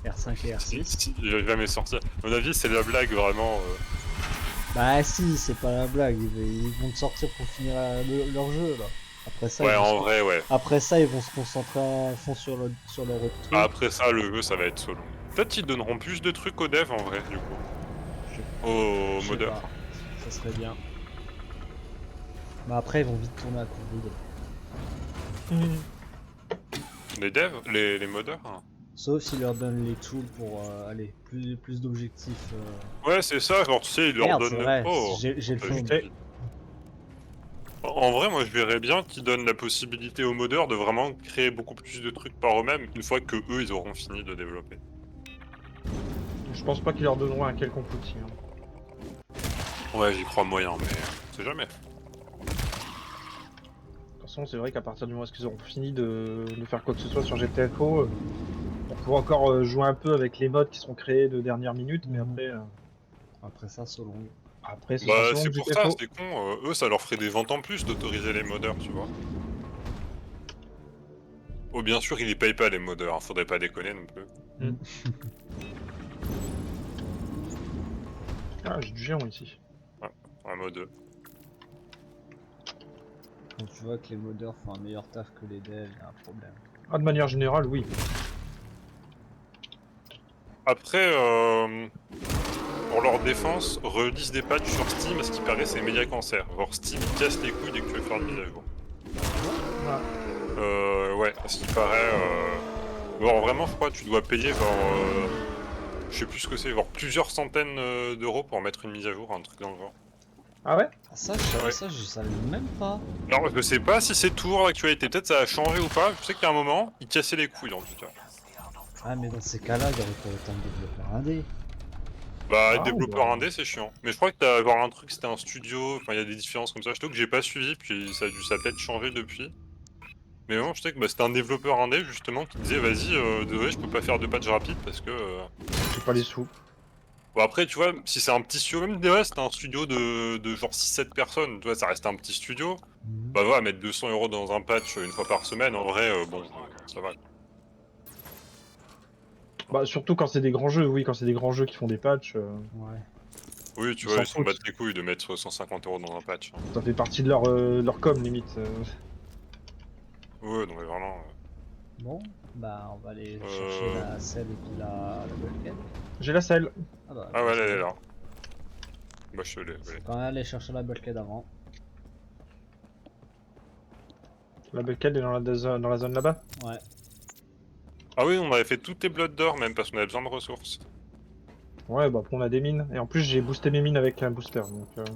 R5 et R6. Il va jamais sortir. À mon avis, c'est la blague vraiment. Bah si, c'est pas la blague, ils vont te sortir pour finir leur jeu là. Après ça, Ouais, en vrai, ouais. Après ça, ils vont se concentrer à fond sur leur autre truc. Après ça, le jeu, ça va être solo. Peut-être qu'ils donneront plus de trucs aux devs en vrai, du coup. Aux Je sais modeurs. pas, ça serait bien. Mais après, ils vont vite tourner à court d'idées. Les devs, les modeurs hein. Sauf s'ils leur donnent les tools pour aller plus d'objectifs. Ouais, c'est ça, genre tu sais, ils leur Merde, c'est donnent. vrai, Oh, j'ai le t'as fond. juste dit. En vrai, moi je verrais bien qu'ils donnent la possibilité aux modeurs de vraiment créer beaucoup plus de trucs par eux-mêmes une fois que eux ils auront fini de développer. Je pense pas qu'ils leur donneront un quelconque outil. Hein. Ouais, j'y crois moyen, mais c'est jamais. De toute façon, c'est vrai qu'à partir du moment où ils auront fini de faire quoi que ce soit sur GTFO, on pourra encore jouer un peu avec les modes qui seront créés de dernière minute, mais après. Après ça, Solong. Après, ce sera Bah selon c'est pour ça, GTFO. c'est con, eux ça leur ferait des ventes en plus d'autoriser les modeurs, tu vois. Oh bien sûr, ils les payent pas les modeurs, hein, faudrait pas déconner non plus. Ah, j'ai du géant ici. Ouais, un mode 2. Quand tu vois que les modeurs font un meilleur taf que les devs, il y a un problème. Ah, de manière générale, oui. Après, pour leur défense, release des patchs sur Steam, à ce qui paraît c'est méga cancer. Genre Steam casse les couilles dès que tu veux faire une mise à jour. Ouais, à ce qui paraît... Genre vraiment, je crois que tu dois payer genre... je sais plus ce que c'est, genre plusieurs centaines d'euros pour mettre une mise à jour, un truc dans le genre. Ah ouais? Ah, ça, Ouais. je savais même pas. Alors, je sais pas si c'est toujours l'actualité, peut-être ça a changé ou pas, je sais qu'à un moment, ils cassaient les couilles en tout cas. Ah, mais dans ces cas-là, il y aurait pas autant de développeurs indés. Bah, Ah, développeur bah. indé, c'est chiant. Mais je crois que t'as genre un truc, c'était un studio, enfin il y a des différences comme ça, je trouve que j'ai pas suivi, puis ça a peut-être changé depuis. Mais bon, je sais que bah, c'était un développeur indé justement qui disait vas-y, désolé, je peux pas faire de patch rapide parce que. J'ai pas les sous. Bon, après, tu vois, si c'est un petit studio, même déjà, c'était un studio de genre 6-7 personnes, tu vois, ça reste un petit studio. Bah, voilà, mettre 200 euros dans un patch une fois par semaine, en vrai, bon, ça va. Bah, surtout quand c'est des grands jeux, oui, quand c'est des grands jeux qui font des patchs, Ouais. Oui, tu ils vois, s'en ils s'en foutent. battent les couilles de mettre 150 euros dans un patch. Hein. Ça fait partie de leur com, limite. Ouais, non, mais vraiment. Bon, bah on va aller chercher la selle et puis la bulkhead. J'ai la selle. Ah bah, Ah ouais, let's elle go. est là. Bah, je te l'ai. Faut quand même aller chercher la bulkhead avant. La Buckhead est dans la zone là-bas. Ouais. Ah oui, on avait fait toutes les blood d'or même parce qu'on avait besoin de ressources. Ouais, bah après on a des mines. Et en plus j'ai boosté mes mines avec un booster, donc...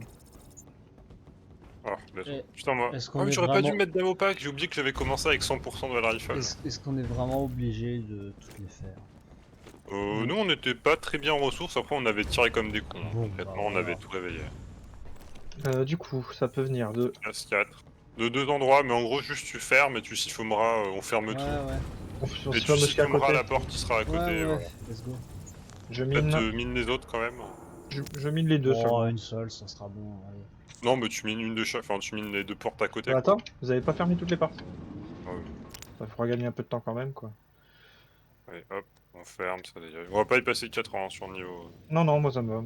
Ah, let's go. Et Putain, moi. est-ce Ah qu'on oui, est j'aurais pas dû vraiment... mettre d'ammo pack, j'ai oublié que j'avais commencé avec 100% de la rifle. Est-ce qu'on est vraiment obligé de toutes les faire? Nous on était pas très bien en ressources, après on avait tiré comme des cons. Bon, Concrètement, bah, on avait voilà. tout réveillé. Du coup, ça peut venir de... Classe 4. De deux endroits, mais en gros, juste tu fermes et tu siphonneras, on ferme Ouais, tout. ouais. On Et se tu fait aussi à siphonneras côté. la porte qui sera à côté. Ouais, Voilà. let's go. Je Peut-être mine... mine les autres quand même. Je mine les deux Oh, seulement. une seule, ça sera bon, allez. Non, mais tu mines une de chaque, enfin tu mines les deux portes à côté. Attends, vous avez pas fermé toutes les portes? Quoi. Ça fera gagner un peu de temps quand même, quoi. Allez, hop, on ferme ça déjà. On va pas y passer 4 ans hein, sur le niveau. Non, non, moi ça me va.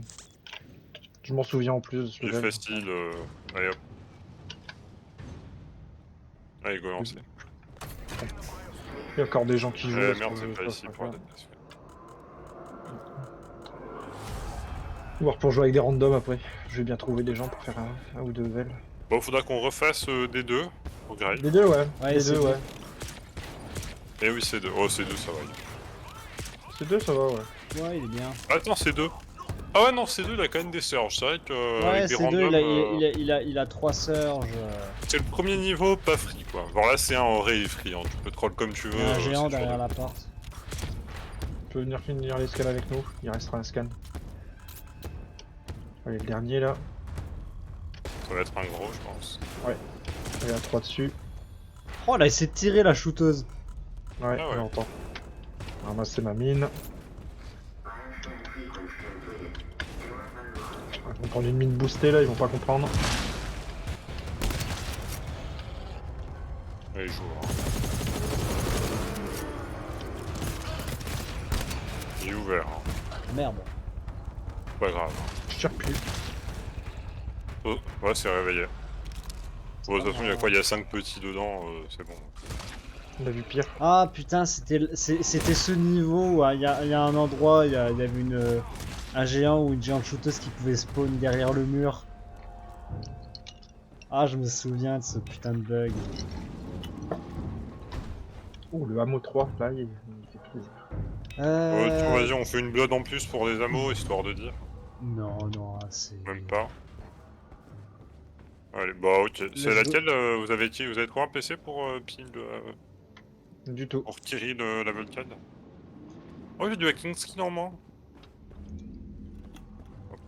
Je m'en souviens en plus de ce Il est level. facile. Allez hop. Allez, go lancer. Il y a encore des gens qui jouent. à ce Merde, que c'est je pas fasse ici pas pour la faire. déplacement. Voir pour jouer avec des randoms après. Je vais bien trouver des gens pour faire un ou deux levels. Bon, faudra qu'on refasse des deux. Au gré. Les deux, ouais. Ouais, Les c'est deux, bon. ouais. Eh oui, c'est deux. Oh, c'est deux, ça va. C'est deux, ça va, ouais. Ouais, il est bien. Attends, c'est deux. Ah ouais, non, c'est deux, il a quand même des surges. C'est vrai que Ouais, avec des c'est deux, randoms. il a 3 surges. C'est le premier niveau, pas free quoi. Genre là, c'est un en vrai, il est free. Hein. Tu peux troll comme tu veux. Il y a un géant c'est derrière toujours la porte. Tu peux venir finir les scans avec nous. Il restera un scan. Allez, le dernier là. Ça va être un gros, je pense. Il y a 3 dessus. Oh, là, il s'est tiré la shooteuse. Ouais, Ah ouais. j'entends. Ramasser ma mine. Ils vont prendre une mine boostée là, ils vont pas comprendre. Allez, joue. Hein. J'ai ouvert, hein. Merde. Pas grave. Je tire plus. Oh, ouais, c'est réveillé. Bon, de toute pas façon, il y a grave. quoi? Il y a 5 petits dedans, c'est bon. On a vu pire. Ah putain, c'était ce niveau où il y a un endroit, il y avait un géant ou une géante shooteuse qui pouvait spawn derrière le mur. Ah, je me souviens de ce putain de bug. Oh, le hameau 3, là, il fait plaisir. Tiens, vas-y, on fait une blood en plus pour les hameaux, histoire de dire. Non, non, c'est... Même pas. Allez, bah ok. C'est Let's go. laquelle vous avez qui? Vous avez quoi un PC pour ping Du tout. pour Kirill la Vulcan? Oh, j'ai du hacking skin en moins. Hop.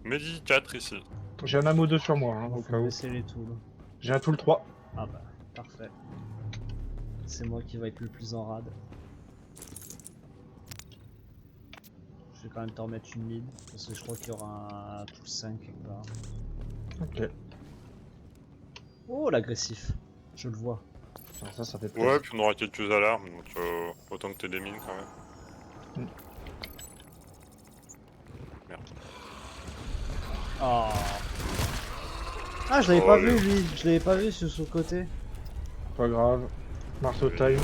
Medi 4 ici. J'ai un hameau 2 sur moi, hein, Bon, au faut cas où. baisser les tools. J'ai un tool 3. Ah bah, parfait. C'est moi qui va être le plus en rade. Je vais quand même t'en remettre une lead, parce que je crois qu'il y aura un tool 5 quelque part. Ok. Oh, l'agressif. Je le vois. Alors ça fait plaisir. Ouais, puis on aura quelques alarmes, donc autant que t'aies des mines quand même. Oh. Ah, je l'avais Oh, pas allez. vu lui, je l'avais pas vu sur son côté. Pas grave. Marteau Oui. time.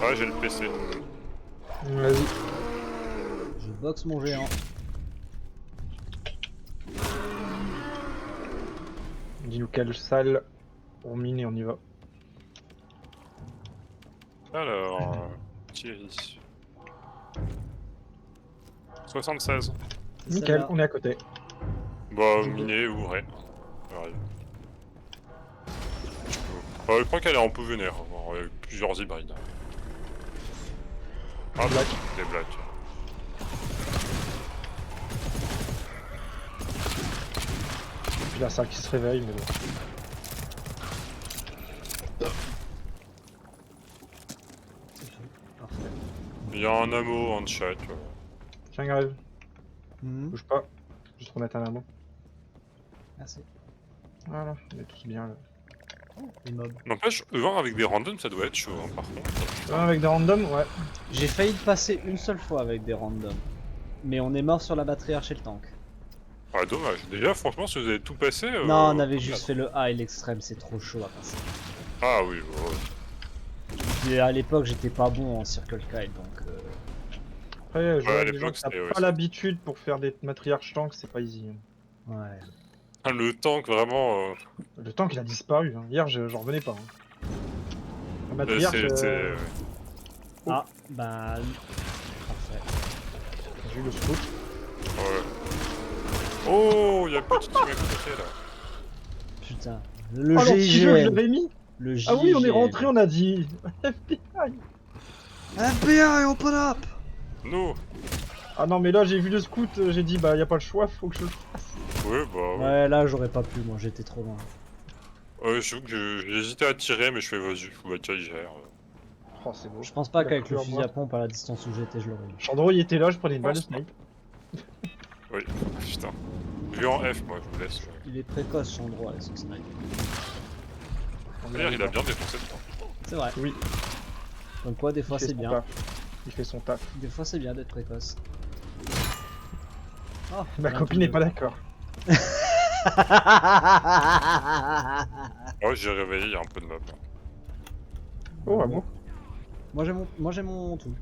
Ah, j'ai le PC. Vas-y. Je boxe mon géant. Dis-nous quelle salle pour miner, on y va. Alors, Thierry. 76. Nickel, Celle-là. on est à côté. Bah, Je miner, ouvrez. J'arrive. Je crois qu'elle est en peu vénère. Alors, il y a eu plusieurs hybrides. Ah, Black. des blacks. Puis la salle qui se réveille, mais bon. Parfait. Il y a un hameau en chat. Tiens, grève. Mhm. Bouge pas. Juste remettre un amont. Merci. Voilà, on est tous bien là. Les mobs. N'empêche, voir avec des randoms, ça doit être chaud, hein, par contre. Avec des randoms, ouais. J'ai failli passer une seule fois avec des randoms. Mais on est mort sur la batterie archer le tank. Ah, dommage. Déjà, franchement, si vous avez tout passé... Non, on avait juste fait le A et l'extrême, c'est trop chaud à passer. Ah oui, ouais. Et à l'époque, j'étais pas bon en Circle Kite, donc... Après, je Ouais, vois à des gens l'époque, qui n'ont c'était- pas ouais, l'habitude pour faire des matriarches tanks, c'est pas easy. Ouais. Ah, le tank, vraiment... Le tank il a disparu. Hein. Hier, j'en revenais pas. Hein. La matriarche. c'est... Oh. Ah, bah... Parfait. J'ai eu le scout. Ouais. Oh, il y a le petit qui m'a côté là. Putain. Le Oh, l'anti-jeu, je GIGN. l'avais mis. Le Ah oui, on est GIGN. rentré, on a dit. FBI. FBI, open up. Nous. Ah non, mais là, j'ai vu le scout, j'ai dit, bah, y a pas le choix, faut que je le fasse. Ouais, bah ouais. Ouais, là, j'aurais pas pu, moi, j'étais trop loin. J'avoue que j'ai hésité à tirer, mais je fais vas-y, faut bah tiens, il gère. Oh, c'est beau. Je pense pas Il a qu'avec cru le en fusil moi. à pompe à la distance où j'étais, je l'aurais eu. Chandro, il était là, je prenais une balle de pense pas. snipe. Oui, putain. Je vais en F, moi, je vous laisse. Il est précoce, Chandro, avec son snipe. D'ailleurs, il a bien défoncé le temps. C'est vrai. Oui, Comme quoi, des il fois, fait c'est son bien. taf. Il fait son taf. Des fois, c'est bien d'être précoce. Oh, Ma bien copine tous n'est deux. pas d'accord. Ouais, j'ai réveillé, il y a un peu de mob. Oh, ah bon. Moi j'ai mon tout.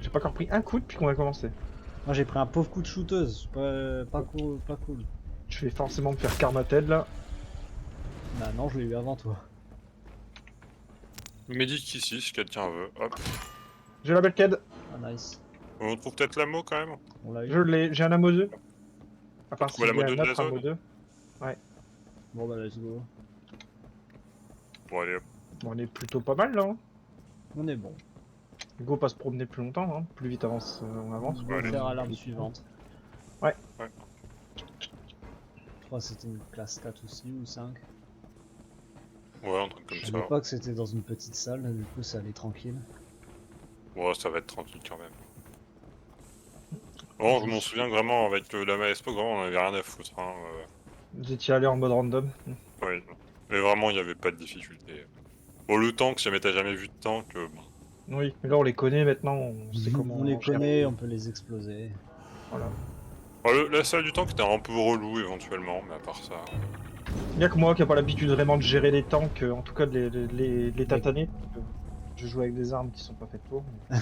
J'ai pas encore pris un coup depuis qu'on a commencé. Moi j'ai pris un pauvre coup de shooteuse. Pas cool, pas cool. Je vais forcément me faire karmated là. Bah non, je l'ai eu avant toi. Médic ici, si quelqu'un veut. Hop. J'ai la Belked. Ah nice. On trouve peut-être l'ammo quand même. On l'a eu. Je l'ai. J'ai un ammo 2. À part trouvé s'il y la a mode de un la autre ammo zone 2. Bon bah let's go. Bon, allez, hop. Bon, on est plutôt pas mal là. Hein. On est bon. Go pas se promener plus longtemps. Hein. Plus vite avance, on avance. On va allez. faire à l'arme suivante. Ouais. Ouais. Je crois que c'était une classe 4 aussi ou 5. Ouais, un truc comme À ça. l'époque c'était dans une petite salle, du coup ça allait tranquille. Ouais, ça va être tranquille quand même. Bon, je m'en souviens vraiment avec la Maespo, vraiment, on avait rien à foutre. Hein, Vous étiez allé en mode random. ouais. Mais vraiment, il n'y avait pas de difficulté. Bon, le tank, si jamais t'as jamais vu de tank, bon. Oui, mais là on les connaît maintenant, on sait comment On les gérer. connaît, on peut les exploser. Voilà. La salle du tank était un peu relou éventuellement, mais à part ça. Il y a que moi qui a pas l'habitude vraiment de gérer les tanks, en tout cas de les tataner. Je joue avec des armes qui sont pas faites pour. Mais...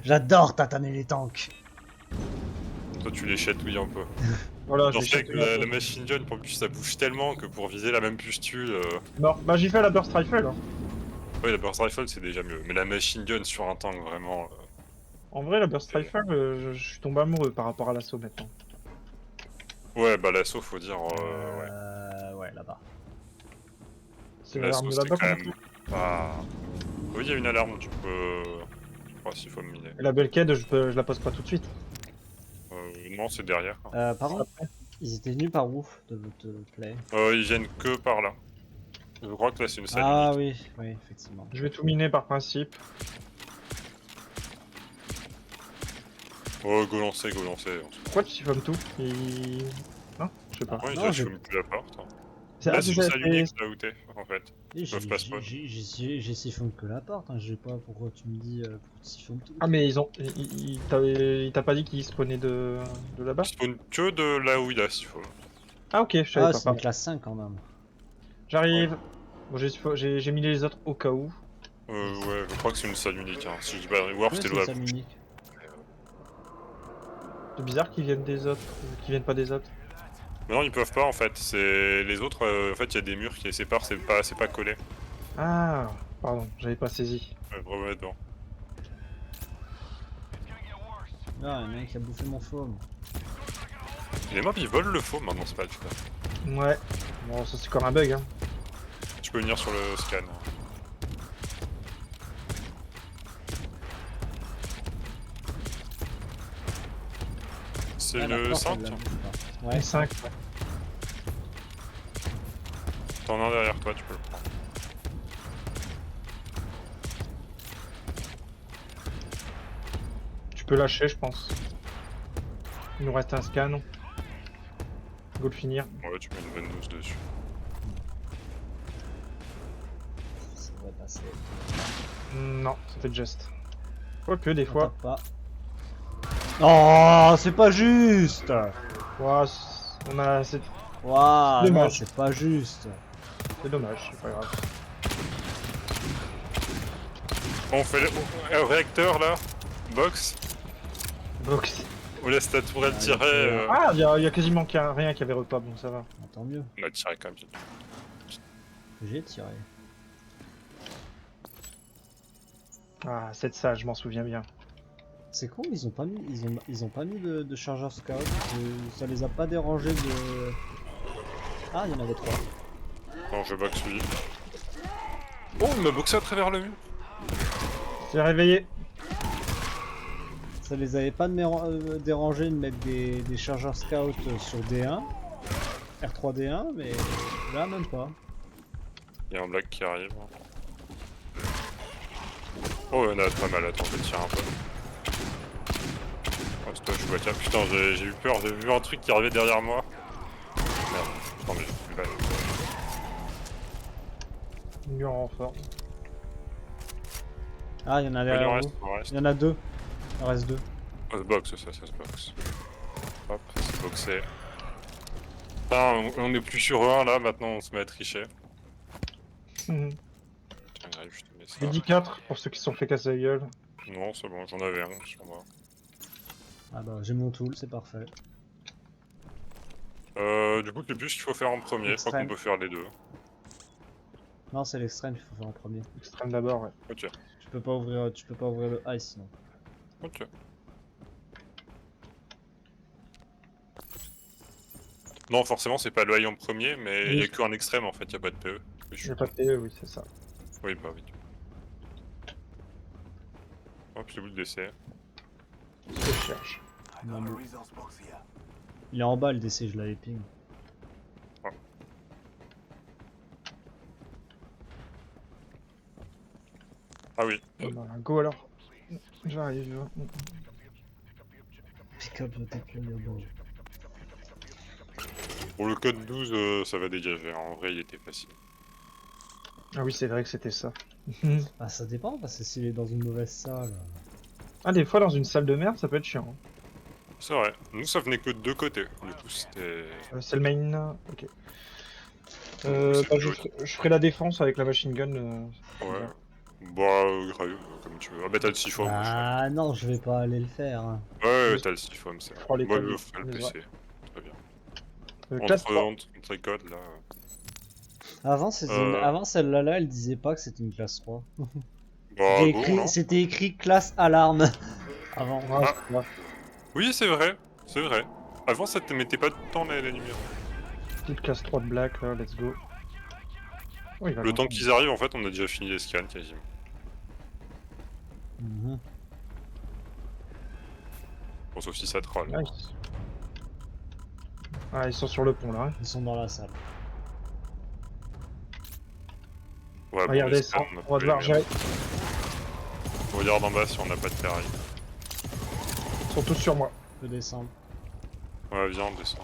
J'adore tataner les tanks. Toi, tu les chatouilles un peu. Voilà, je Genre, les je sais que chatouille un peu. la machine gun, pour plus, ça bouge tellement que pour viser la même pustule. Non, bah j'ai fait la burst rifle. Hein. Ouais, la burst rifle, c'est déjà mieux. Mais la machine gun sur un tank, vraiment. En vrai, la burst rifle, je suis tombé amoureux par rapport à l'assaut maintenant. Ouais, bah l'assaut, faut dire. Ouais. Ouais, là-bas. C'est L'assaut, l'alarme de c'est là-bas quand qu'on même entend. pas. Oui, il y a une alarme, tu peux. Oh, s'il faut me miner. Et la Belkhead, je la pose pas tout de suite. Non, c'est derrière. Pardon? Ils étaient venus par où de votre play? Ils viennent que par là. Je crois que là, c'est une salle Ah unique. oui, oui, effectivement. Je vais tout miner par principe. Oh, go lancer, go lancer. Pourquoi tu siphonnes tout Non, je sais pas. Ouais, non, déjà, j'ai- tu fermes plus la porte. C'est Là, ah, c'est une salle unique, là où t'es, en fait. Oui, Ils peuvent pas spawn. j'ai siphonné que la porte, hein. Je sais pas pourquoi tu me dis pourquoi tu siphonnes tout. Ah, mais ils ont. Il t'a pas dit qu'ils spawnaient de là-bas? Ils spawnent que de là où il a, s'il faut. Ah, ok, je savais Ah, pas. c'est une Pardon. classe 5 quand même. J'arrive. Bon, j'ai mis les autres au cas où. Ouais, je crois que c'est une salle unique, hein. Si je dis pas, ou alors Oui, c'était c'est une le salle unique. C'est bizarre qu'ils viennent des autres, qu'ils viennent pas des autres. Mais non, ils peuvent pas, en fait. C'est les autres, en fait, il y a des murs qui les séparent, c'est pas collé. Ah, pardon, j'avais pas saisi. Vraiment dedans. Ah, il y en a un qui a bouffé mon foam. Les mobs, ils volent le faux maintenant, c'est pas le cas. Ouais. Bon, ça c'est comme un bug, hein. Tu peux venir sur le scan. C'est Ah, la le porte, 5. elle l'a vu, pas. Ouais, Ouais, 5. T'en as un derrière toi, tu peux le prendre. Tu peux lâcher, je pense. Il nous reste un scan. Go le finir. Ouais, tu mets une 22 dessus. ça devrait passer. Non, ça fait de geste. Quoique, des On fois. tape pas. Oh, c'est pas juste! Ouah, on a. Waouh, non, Dommage. c'est pas juste. C'est dommage, c'est pas grave. On fait le réacteur là. Box. Box. On laisse ta tourelle Ah, tirer. Ah, il y a quasiment rien qui avait repop, donc ça va. Ah, tant mieux, On a tiré quand même. j'ai tiré. Ah, cette salle, je m'en souviens bien. C'est con, ils ont pas mis, ils ont pas mis de chargeur scout. Ça les a pas dérangés de. Ah, il y en avait 3. Non, je boxe lui. Oh, il m'a boxé à travers le mur. C'est réveillé. Ça les avait pas dérangés de mettre des chargeurs scout sur D1, R3D1, mais là même pas. Il y a un black qui arrive. Oh, il y en a pas mal. Attends, je vais tirer un peu. Oh, c'est toi, je vois. Tiens, putain, j'ai eu peur. J'ai vu un truc qui arrivait derrière moi. Merde. Putain, mais j'ai plus de balle. Mur en renfort. Ah, il y en a Ouais, il en derrière reste, vous. il en reste. Il y en a 2. Il en reste 2. Ça se boxe, ça se boxe. Hop, c'est boxé. Putain, on est plus sur 1 là, maintenant on se met à tricher. Mhm. Tiens, j'arrive, je te mets ça. J'ai dit 4 pour ceux qui se sont fait casser la gueule. Non, c'est bon, j'en avais un sur moi. Ah bah j'ai mon tool, c'est parfait. Du coup, le plus qu'il faut faire en premier, je crois qu'on Extrême. peut faire les deux. Non, c'est l'extrême qu'il faut faire en premier. Extrême d'abord, ouais. Ok, Tu peux pas ouvrir le high sinon. ok. Non, forcément, c'est pas le high en premier, mais il y a Oui. qu'un extrême en fait, il y a pas de PE. J'ai pas de PE, oui, c'est ça. Oui, bah oui. Hop, j'ai voulu le DC. C'est ce que je cherche. Non, mais- Il est en bas le DC, je l'avais ping. Ah oui, Bah, go alors. J'arrive. Pick up the deployable. pour le code 12, ça va dégager. En vrai, il était facile. Ah oui, c'est vrai que c'était ça. Ah, ça dépend, parce que s'il est dans une mauvaise salle. Ah, des fois, dans une salle de merde, ça peut être chiant. C'est vrai. Nous, ça venait que de deux côtés. Du coup, c'était. C'est le main. Ok. C'est Bah, chaos. je ferai la défense avec la machine gun. Ouais. bien. Bah, comme tu veux. Ah, bah, t'as le siphon, moi je ferai. Ah non, je vais pas aller le faire, hein. Ouais, Je t'as le siphon, c'est vrai. ferai les Moi, codes, je ferai le les PC. Très bien. classe 3. Entre les codes, là. Avant, Euh, Avant celle-là, elle disait pas que c'était une classe 3. bah, bon, non. C'était écrit classe alarme. Avant. Ouais, Ah, ouais. oui, c'est vrai. C'est vrai. Avant, ça te mettait pas tant la lumière. Petite classe 3 de black, là, let's go. Oh, il va Le loin. temps qu'ils arrivent, en fait, on a déjà fini les scans quasiment. Mhm. Bon, sauf si ça troll. Nice. Ah, ils sont sur le pont, là. Hein. Ils sont dans la salle. Ouais, bon, les Regardez, scans, on a on va pas les devoir gérer. merdes. On regarde en bas si on n'a pas de terrain. Ils sont tous sur moi. Je peux descendre. Ouais, viens, on descend.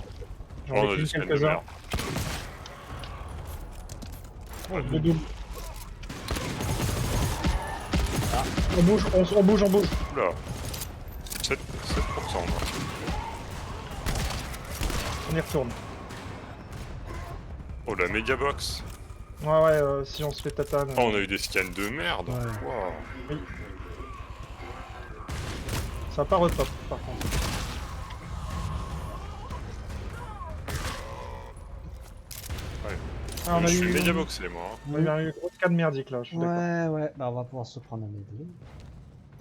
J'en Oh, on ai a des clean scans de quelques-uns. merde. Oh, deux doubles. Ah, on bouge, on bouge, on bouge. Oula. 7%, moi. On y retourne. Oh, la méga box. Ouais, si on se fait tatane. Oh, on a eu des scans de merde. Ouais. Wow. Oui. Ça va pas retop, par contre. Ouais. Ah, Je suis méga boxé, moi. Hein. On a eu un gros cas de merdique, là, je suis d'accord. Ouais, ouais. Bah, on va pouvoir se prendre un médé.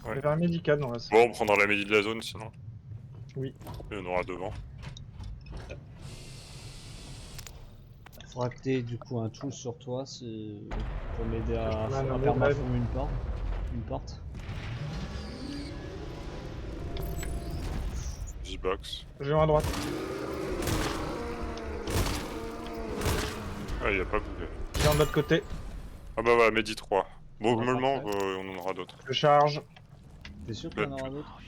Il y avait un médical dans la salle. Bon, on prendra la médie de la zone, sinon. Oui. Il y en aura devant. Faudra que t'aies du coup un tool sur toi pour m'aider à Je te mets un permaformer une porte. Une porte. J-box. J'ai un à droite. Ah, il a pas bougé. J'ai un de l'autre côté. Ah bah voilà, Medi 3. Bon, Ouais, globalement, parfait. on en aura d'autres. Je charge. T'es sûr qu'il y en aura d'autres?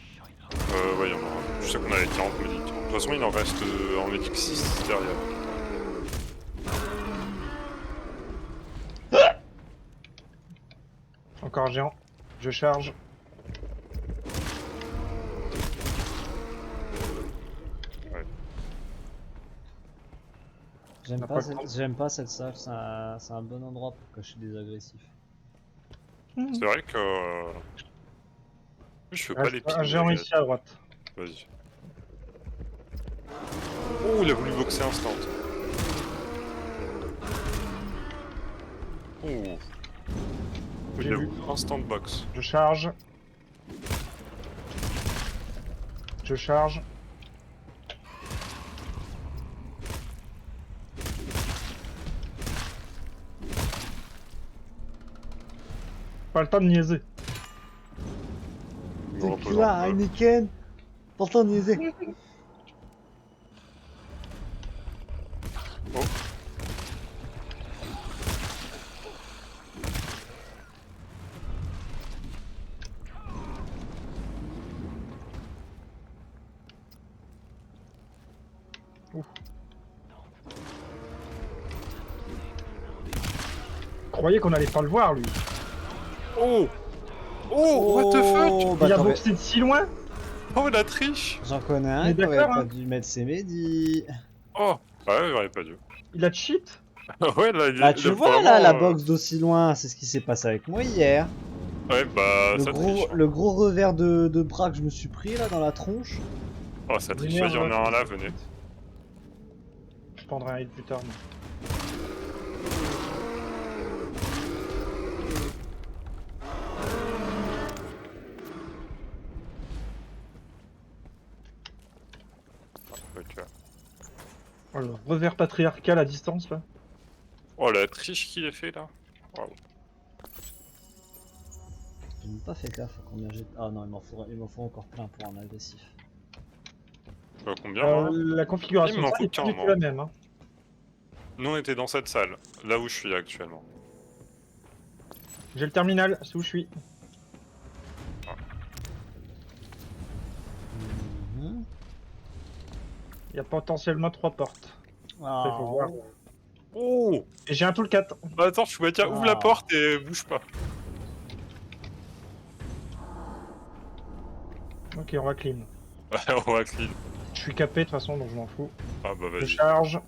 Ouais, il y en aura. Je sais qu'on avait 40 médics. De toute façon, il en reste en médic 6 derrière. Encore géant. Je charge. On a pas le temps. J'aime pas cette salle, c'est un bon endroit pour cacher des agressifs. C'est vrai que... Je fais pas Reste les un pings. géant ici à droite. Vas-y. Oh, il a voulu boxer instant. Oh. J'ai Il a vu. voulu instant box. Je charge. Je charge. Pas le temps de niaiser. Il me T'es repose là, en bleu. Heineken. Pourtant, niaiser. Oh. Croyais qu'on allait pas le voir, lui. Oh. Oh, what the fuck. Bah, Il a t'aurais- boxé de si loin. Oh, la triche. J'en connais un Mais qui aurait d'accord, pas hein. dû mettre ses médis. Oh. Ah ouais, j'aurais pas dû. Il a cheat. Ouais, là, Bah, tu vois vraiment, là, la box d'aussi loin, c'est ce qui s'est passé avec moi hier. Ouais, bah, ça triche. Hein. Le gros revers de bras que je me suis pris là dans la tronche. Oh, ça triche. Lumière, Il y en a là. un là, venez. Je prendrai un hit plus tard. moi. Ok. Oh, le revers patriarcal à distance, là. Oh, la triche qu'il a fait là. Waouh. J'ai même pas fait gaffe à combien j'ai. Ah non, il m'en faut encore plein pour un agressif. Combien moi La configuration Il m'en de salle faut est pas du qu'un, tout moi. la même. Hein. Nous, on était dans cette salle, là où je suis actuellement. J'ai le terminal, c'est où je suis. Mhm. Il y a potentiellement 3 portes. Ah, Après, faut voir. Oh Et j'ai un tool 4. bah attends, Chewbacca, ouvre la Ah. porte et bouge pas. Ok, on va clean. On va clean. Je suis capé de toute façon, donc je m'en fous. Ah bah Je vas-y. charge.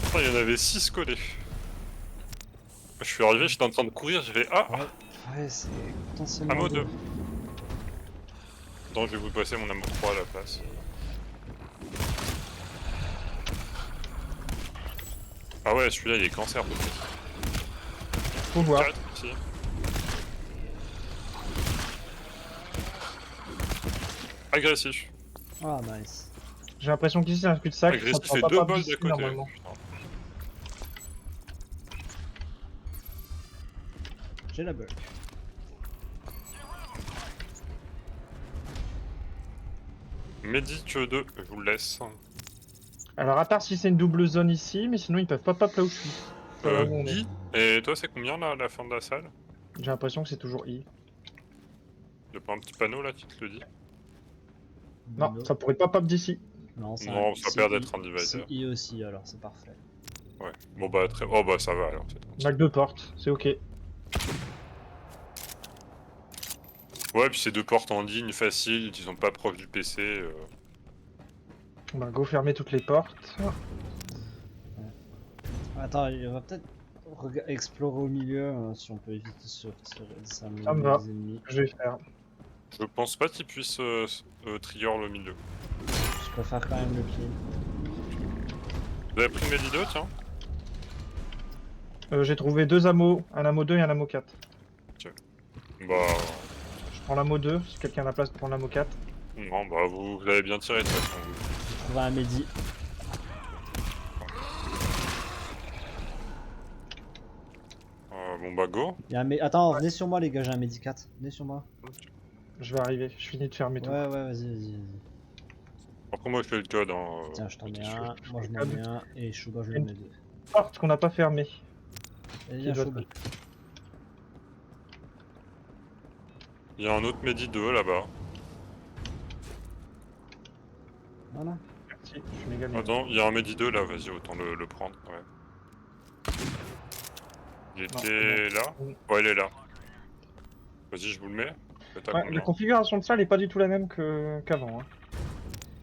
Putain, il y en avait 6 collés. Je suis arrivé, j'étais en train de courir, j'ai fait ah, Ouais, c'est potentiellement. Ammo deux. 2. Attends, je vais vous passer mon amour 3 à la place. Ah ouais, celui-là il est cancer peut-être. Faut voir. 4 ici. Agressif. Ah, nice. J'ai l'impression qu'ici c'est un cul-de-sac. Agressif ça et prend 2 pas balles d'ici, d'à côté. normalement. Putain. J'ai la bug. Medic 2, je vous le laisse. Alors à part si c'est une double zone ici, mais sinon ils peuvent pas pop là où je suis. Pas là où on est. Guy, et toi c'est combien là à la fin de la salle? J'ai l'impression que c'est toujours I. Y'a pas un petit panneau là qui te le dit? Non, ça pourrait pas pop d'ici. Non, ça Non, ça a l'air d'être un divider. C'est I aussi, alors c'est parfait. Ouais. Bon bah très... Oh bah ça va alors. On a que 2 portes, c'est ok. Ouais, puis c'est 2 portes en ligne faciles, qui sont pas proches du PC. On va go fermer toutes les portes. Attends, on va peut-être explorer au milieu si on peut éviter de se retirer Ça me va. des ennemis. Je vais faire. Je pense pas qu'ils puissent trigger le milieu. Je préfère quand même le pied. Vous avez pris le Medi 2, tiens? J'ai trouvé 2 ammo, un ammo 2 et un ammo 4. Bah... Je prends l'ammo 2, si quelqu'un a la place pour prendre l'ammo 4. Non, bah vous avez bien tiré de toute façon. J'ai trouvé un Mehdi. Bon bah go. Il y a un Attends, venez sur moi les gars, j'ai un Mehdi 4. Venez sur moi. Je vais arriver, je finis de fermer tout. Ouais, vas-y. Après moi je fais le code. Hein, Tiens, je t'en mets petit un, chou. moi je m'en mets un, et Chouba je le mets deux. Porte qu'on n'a pas fermée. Allez, Qui viens doit Chouba. Il y a un autre Medi 2 là-bas. Voilà. Merci, je suis méga bien. Attends, il y a un Medi 2 là, vas-y, autant le prendre. Ouais. Il était là? Ouais, il est là. Vas-y, je vous le mets. Faites à Ouais, combien la configuration de salle est pas du tout la même qu'avant. Hein.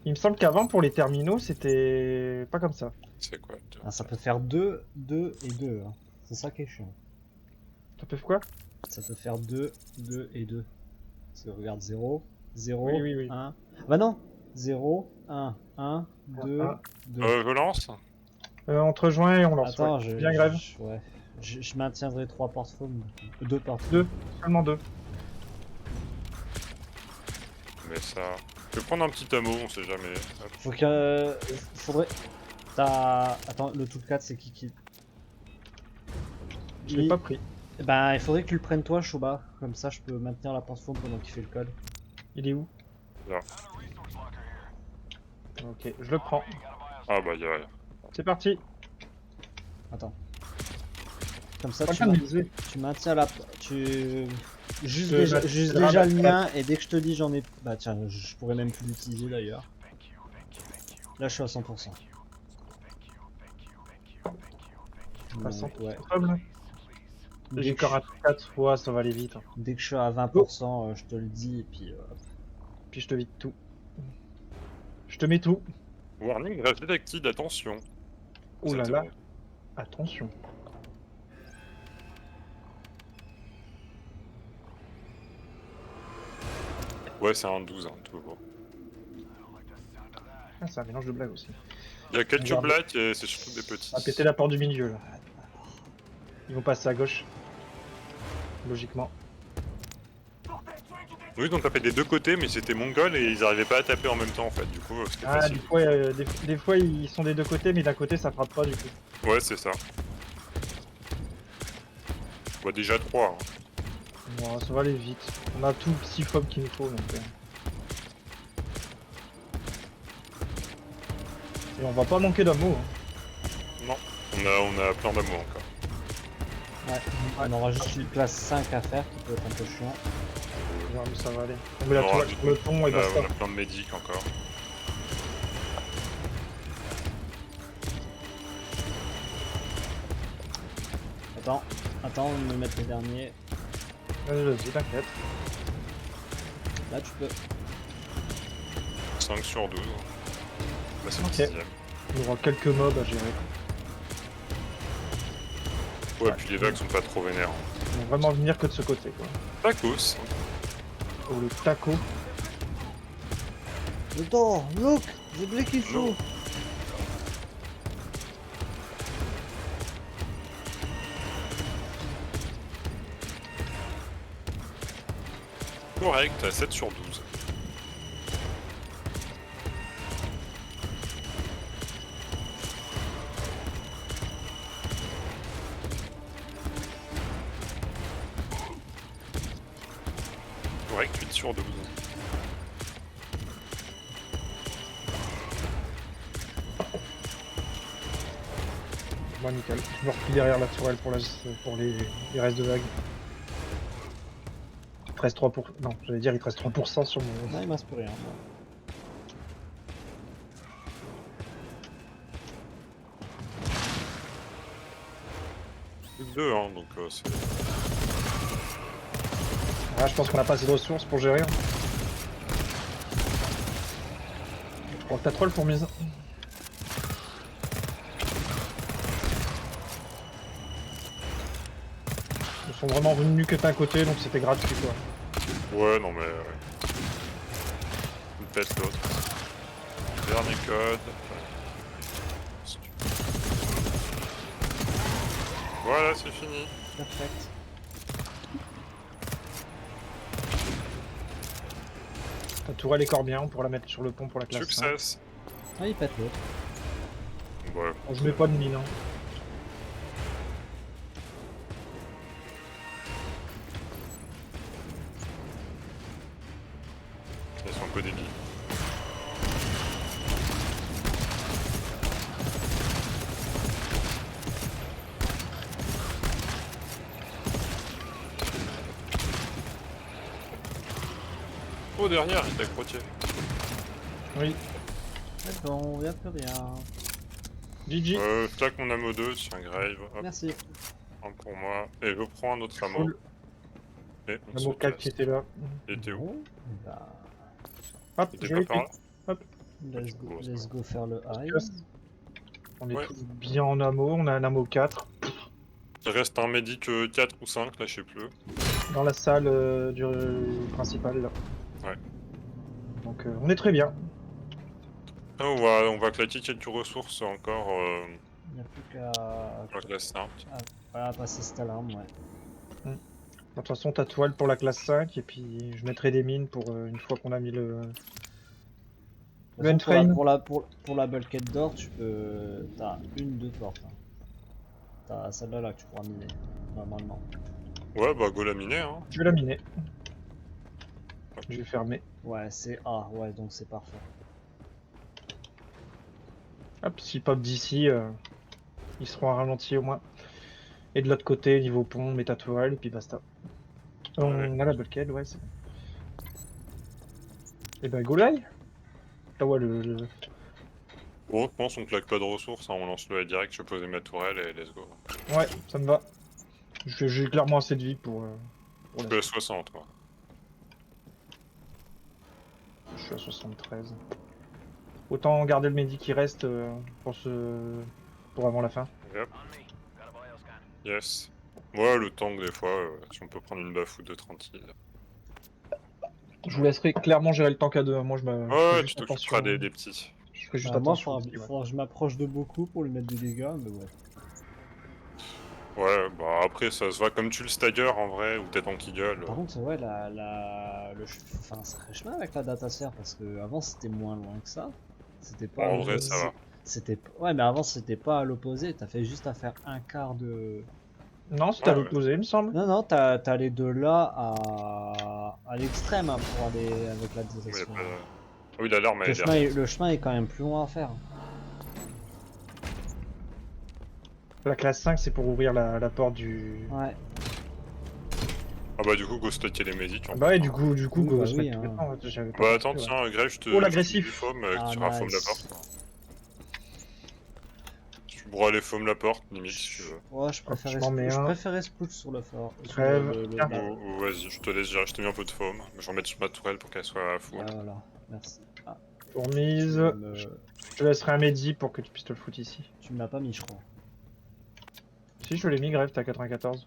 Il me semble qu'avant, pour les terminaux, c'était pas comme ça. C'est quoi Ah, ça peut faire 2, 2 et 2. Hein. C'est ça qui est chiant. Ça peut faire quoi? Ça peut faire 2, 2 et 2. Parce que regarde 0, 0, Oui. 1. Bah non 0, 1, 1, 2, 2. Je lance? On te rejoint et on lance. Attends, ouais. Bien grève. Ouais. Je maintiendrai 3 porte-faumes. 2 porte. 2, seulement 2. Mais ça... Je vais prendre un petit ammo, on sait jamais. Hop. Faut que... Faudrait... T'as... Attends, le tout 4 c'est qui Je l'ai pas pris. Bah, il faudrait que tu le prennes toi, Chouba. Comme ça, je peux maintenir la porte-faume pendant qu'il fait le code. Il est où? Là. Ok, je le prends. Ah bah y'a... C'est parti. Attends. Comme ça, Pas tu, le temps de viser. tu maintiens la... Tu... Juste Je déjà, vais- juste je vais déjà le rabattre. mien, et dès que je te dis j'en ai... Bah tiens, je pourrais même plus l'utiliser d'ailleurs. Là, je suis à 100%. Pas 100%. Ouais. Capable. Dès J'ai que, encore un 4 fois, ça va aller vite. Hein. dès que je suis à 20%, je te le dis, et puis... Puis je te vide tout. Je te mets tout. Warning, rage détected, attention. Ouh là C'était là. bon. Attention. Ouais, c'est un 12, hein, toujours. Ah, c'est un mélange de blagues aussi. Il y a quelques Regarde. blagues et c'est surtout des petits. On va péter la porte du milieu là. Ils vont passer à gauche. Logiquement. Oui, ils ont tapé des deux côtés, mais c'était mongol et ils arrivaient pas à taper en même temps en fait. Du coup, c'était Ah, facile. des fois ils sont des deux côtés, mais d'un côté ça frappe pas du coup. Ouais, c'est ça. Bon, déjà 3. Hein. Bon, ça va aller vite. On a tout le psyphobe qu'il nous faut donc. Et on va pas manquer d'amour. Hein. Non, on a plein d'amour encore. Ouais, on aura juste une classe 5 à faire qui peut être un peu chiant. Ouais, mais ça va aller. On met la On toile aura sur le pont et Là, basta. on a plein de médics encore. Attends, on me mettre les derniers. Vas-y, t'inquiète. Là, tu peux. 5 sur 12. Bah, c'est le Ok. 6ème. Il y aura quelques mobs à gérer. Ouais, puis les vagues sont pas trop vénères. Ils vont vraiment venir que de ce côté, quoi. Tacos. Oh, le taco. Attends, look, j'ai oublié qu'il faut. Non. Correct, à 7 sur 12. Correct, 8 sur 12. Bon, nickel. Je me replie derrière la tourelle pour les restes de vagues. Il te reste 3%. Non, j'allais dire il te reste 3% sur mon. Non, il m'inspire plus rien. Plus que 2, hein, donc c'est... Ah, je pense qu'on a pas assez de ressources pour gérer. Je prends ta troll pour mise. Ils sont vraiment venus que d'un côté, donc c'était gratuit quoi. Ouais, non mais... Une pète l'autre. Dernier code. Voilà, c'est fini. Perfect. Ta tourelle est corps bien, on pourra la mettre sur le pont pour la classe 5. Success. Ah, il pète l'autre. Ouais. Bon, je mets pas de mine. Hein. Ils sont un peu débiles. Oh, derrière, il t'a crottier. Oui. C'est bon, y'a plus rien. GG. Claque mon ammo 2, tiens, Grave. Hop, Merci. un pour moi. Et je prends un autre ammo. Full. Et on La se mocale casse. qui était là. Il était où? Bon, bah, Hop, Il était je pas l'ai par pris. là? Hop, let's go faire le high. on est Ouais. tous bien en ammo, on a un ammo 4 Il reste un médic 4 ou 5, là, je sais plus. dans la salle principale là. Ouais. Donc on est très bien. Ah, on va claquer quelques ressources encore Il n'y a plus qu'à pour la classe 5. passer cette alarme, ouais. De toute façon, t'as toile pour la classe 5 et puis je mettrai des mines pour une fois qu'on a mis le. De toute façon, Mainframe. pour la bulkhead d'or, tu peux. T'as deux portes. Hein. T'as celle-là là que tu pourras miner, normalement. Ouais, bah go laminer, hein. Je vais la miner. Je vais fermer. Ouais, c'est A, ouais, donc c'est parfait. Hop, s'ils pop d'ici, ils seront ralentis au moins. Et de l'autre côté, niveau pont, mets ta toile et puis basta. On a la bulkhead, ouais, c'est bon. Et ben go live. Ah ouais, Bon, je pense qu'on claque pas de ressources, hein, on lance le direct, je vais poser ma tourelle et let's go. Ouais, ça me va. J'ai clairement assez de vie pour Je la suis à 60, quoi. Je suis à 73. Autant garder le médic qui reste pour avant la fin. Yep. Yes. Ouais, le tank, des fois, si on peut prendre une baffe ou deux tranquille. Je vous laisserai clairement gérer le tank à deux. Moi, je ferai Ouais, tu juste t'occuperas attention. des petits. Je ferai juste Bah, moi, attention. il faudra que je m'approche de beaucoup pour lui mettre des dégâts, mais ouais. Ouais, bah après, ça se va comme tu le stagger en vrai, ou peut-être en gueule. Par contre, ouais, enfin, ça ferait chemin avec la datasphere parce que avant c'était moins loin que ça. C'était pas. En vrai, ça va. Ouais, mais avant c'était pas à l'opposé. T'as fait juste à faire un quart de. Non, c'était à Ouais, l'opposé, il me semble. Non, t'allais de là à l'extrême hein, pour aller avec la Mais y a datasphere. pas de... Ah oui, l'alarme, elle est derrière. Le chemin est quand même plus loin à faire. La classe 5, c'est pour ouvrir la porte du. Ouais. Ah bah du coup, go stocker les médits, tu Ah vois. bah ouais, du coup, Oui, go bah se oui, mettre tout hein. maintenant, ouais, j'avais pas Bah compris, attends, ouais. tiens, Grave, je te Oh, je te l'agressif. mets du foam, Ah, tu raffomes la nice. porte. Tu broies les foams la porte, limite, si tu veux. Ouais, je Hop, je m'en mets je un. préférais Sploosh sur le fort. Sur Crève. Tiens. bah, Ou vas-y, je te laisse gérer, je t'ai mis un peu de foam. Je vais en mettre sur ma tourelle pour qu'elle soit full. ouais, voilà, merci. Ah, Fourmise. tu me... Je te laisserai un Mehdi pour que tu puisses te le foutre ici. tu me l'as pas mis, je crois. Si, je l'ai mis, Grève, t'as 94.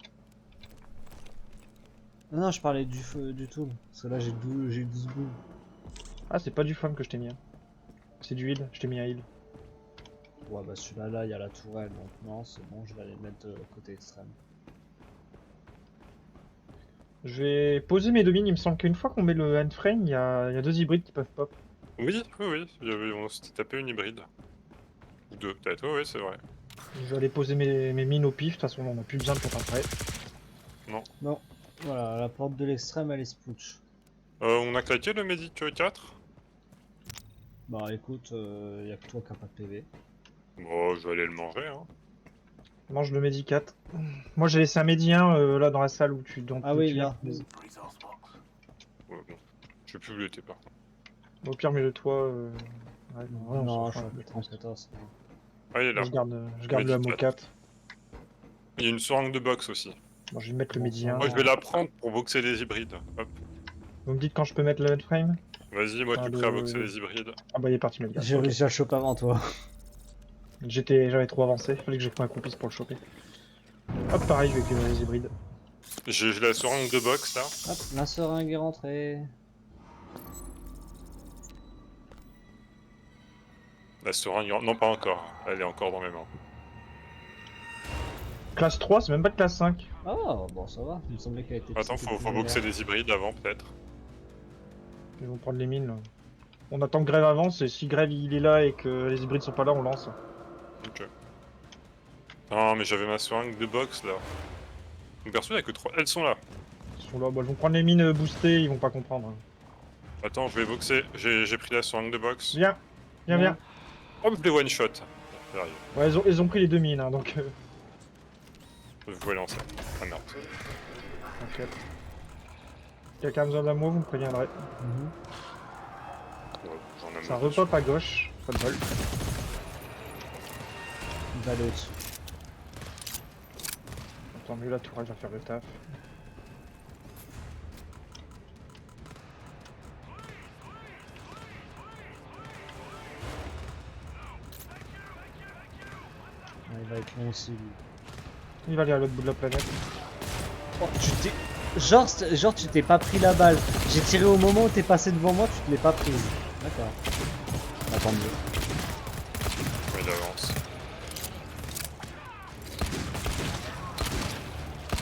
Non, non, je parlais du tool. Parce que là, j'ai 12 boules. Ah, c'est pas du foam que je t'ai mis. Hein. C'est du heal, je t'ai mis un heal. Ouais, bah celui-là, là, il y a la tourelle. Donc non, c'est bon, je vais aller le mettre côté extrême. Je vais poser mes domines, il me semble qu'une fois qu'on met le handframe, il y a 2 hybrides qui peuvent pop. Oui, on s'était tapé une hybride. Ou deux, peut-être, oui, c'est vrai. Je vais aller poser mes mines au pif, de toute façon on a plus besoin de pour après. Non. Non, voilà, la porte de l'extrême, elle est sploosh. On a claqué le Medic 4. Bah écoute, y a que toi qui a pas de PV. Bon, je vais aller le manger, hein. Mange le Medi 4. Moi j'ai laissé un Medi 1 là dans la salle où tu Ah oui, tu là. viens. Ouais, bon. Je sais plus où il était, par contre. Au pire, mets-le toi. Ouais, on Non, s'en je fout suis un à peu, je pense. 34. Ah, il est là. Je garde le Medi Amo 4. Il y a une seringue de box aussi. Bon, je vais mettre le Bon, Medi ça 1. Moi, je vais la prendre pour boxer les hybrides. Hop. Vous me dites quand je peux mettre le handframe. Vas-y, moi, je suis prêt à boxer les hybrides. Ah bah il est parti, Medgar. J'ai réussi à le choper avant toi. J'avais trop avancé, fallait que je prenne un complice pour le choper. Hop, pareil, je vais équilibrer les hybrides. J'ai la seringue de box, là. Hop, la seringue est rentrée. La seringue... Non, pas encore. Elle est encore dans mes mains. Classe 3, c'est même pas de classe 5. Ah, bon, ça va. Il me semblait qu'elle était. Attends, faut boxer les hybrides avant, peut-être. Ils vont prendre les mines là. On attend que Grève avance et si Grève il est là et que les hybrides sont pas là, on lance. Ok. Non, mais j'avais ma seringue de box, là. Donc, perso, il y a que 3. Elles sont là. Ils sont là, bah, ils vont prendre les mines boostées, ils vont pas comprendre. Attends, je vais boxer. J'ai pris la seringue de box. Viens, viens. Hop, je les one shot. J'arrive. Ouais, ils ont pris les 2 mines, hein, donc... Vous pouvez lancer. Ah merde. T'inquiète. Quelqu'un a besoin d'un mot, vous me préviendrez. Ouais, j'en ai Ça marre. repop à gauche, pas de bol. Il va aller au-dessus. Tant mieux, la tourelle va faire le taf. Ouais, il va être long aussi, lui. Il va aller à l'autre bout de la planète. Oh, tu t'es. Genre, tu t'es pas pris la balle. J'ai tiré au moment où t'es passé devant moi, tu te l'es pas prise. D'accord. Bah, tant mieux. Ouais, il avance.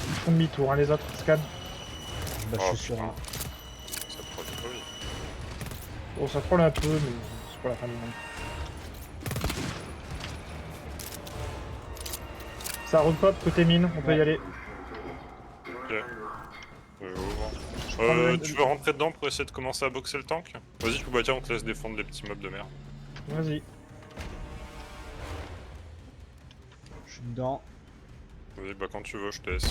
Ils font demi-tour, hein, les autres, scan. Bah, Oh, je suis sûr. putain. Hein. Ça produit pas vite. Bon, ça troll un peu, mais c'est pas la fin du monde. Ça repop côté mine, on peut y aller. Ok. Ouvre. prends le- Tu veux rentrer dedans pour essayer de commencer à boxer le tank? Vas-y, Kubatia, on te laisse défendre les petits mobs de merde. Vas-y. Je suis dedans. Vas-y, bah quand tu veux, je te laisse.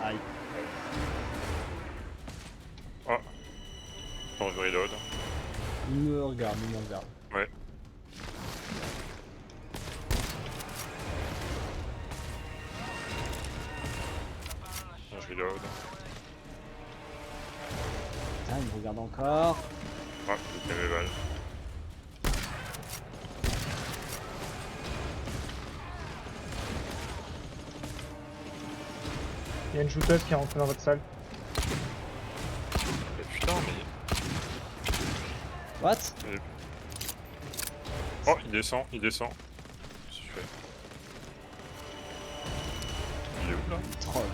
Aïe. Ah. Attends, je reload. Il me regarde, il me regarde. Ouais. Je reload. Putain, il me regarde encore. Ah, j'ai mes balles. Il y a une shooteuse qui est rentrée dans votre salle. Mais putain, mais... What? Oh, il descend, il descend. Qu'est-ce que tu fais? Il est où, là? Troll.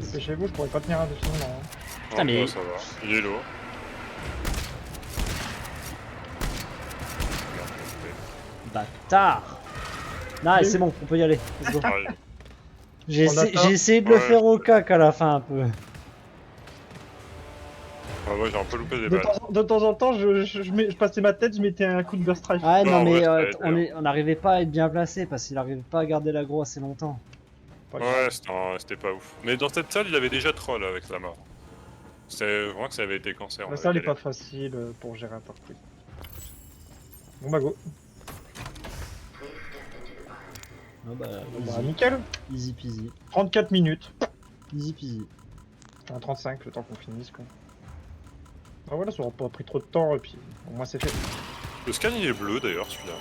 Dépêchez-vous, je pourrais pas tenir indéfiniment. Hein. Putain, Non, mais- bah, ça va. Il est lourd. Bâtard! Nice, c'est bon, on peut y aller. Let's go. Pareil. On attend. J'ai essayé de le Ouais. faire au cac à la fin un peu. Ah ouais, j'ai un peu loupé des De balles. de temps en temps, je passais ma tête, je mettais un coup de burst strike. Ah non, Non, mais ouais, ça a été, on n'arrivait pas à être bien placé parce qu'il n'arrivait pas à garder l'aggro assez longtemps. Pas grave. Ouais, c'était pas ouf. Mais dans cette salle, il avait déjà troll avec la mort. C'est vraiment que ça avait été cancer. on La avait salle est galéré. pas facile pour gérer un parcours. Bon bah go. Ah bah, Bon, bah easy, nickel. easy peasy. 34 minutes. Easy peasy. Enfin 35 le temps qu'on finisse quoi. Ah voilà, ça aura pas pris trop de temps et puis au moins c'est fait. Le scan, il est bleu d'ailleurs, celui-là.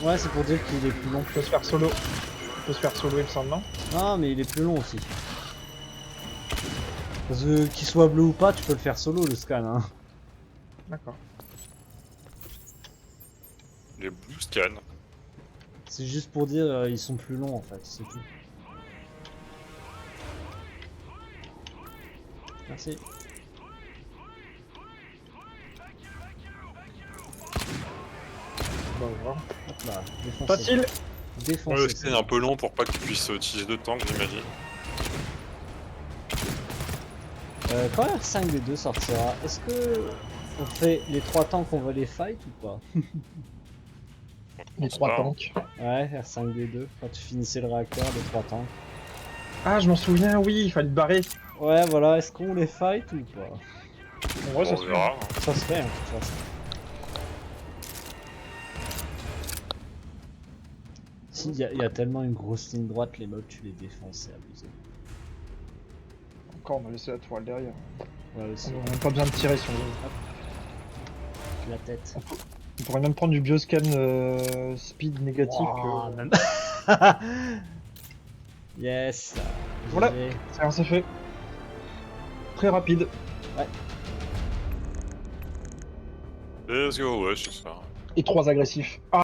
Ouais, c'est pour dire qu'il est plus long. On peut se faire solo. On peut se faire solo il me semble non. Ah, mais il est plus long aussi. Parce que qu'il soit bleu ou pas, tu peux le faire solo le scan. Hein. D'accord. Les blue scan. C'est juste pour dire ils sont plus longs en fait, c'est tout. Merci. Bah, on va voir. Hop là, défoncé. Facile. Ouais, Défoncé. le scan est un peu long pour pas que tu puisses utiliser de tank, j'imagine. Quand R5D2 sortira, est-ce que on fait les 3 tanks, on va les fight ou pas? Les 3 pas. tanks. Ouais, R5D2, quand tu finissais le réacteur, les 3 tanks. Ah je m'en souviens, oui, il fallait te barrer. Ouais, voilà, est-ce qu'on les fight ou pas? En vrai, ça On se fait. verra. Ça se fait, hein, de toute façon. Si, il y a tellement une grosse ligne droite, les mobs, tu les défonces, c'est abusé. Encore, on a laissé la toile derrière. Ouais, aussi, On n'a pas besoin de tirer si on veut. la tête. On pourrait même prendre du bioscan speed négatif. Wow, même... yes. Voilà. GG. C'est fait. Très rapide. Let's go, ouais, c'est ça. Et 3 agressifs. Ah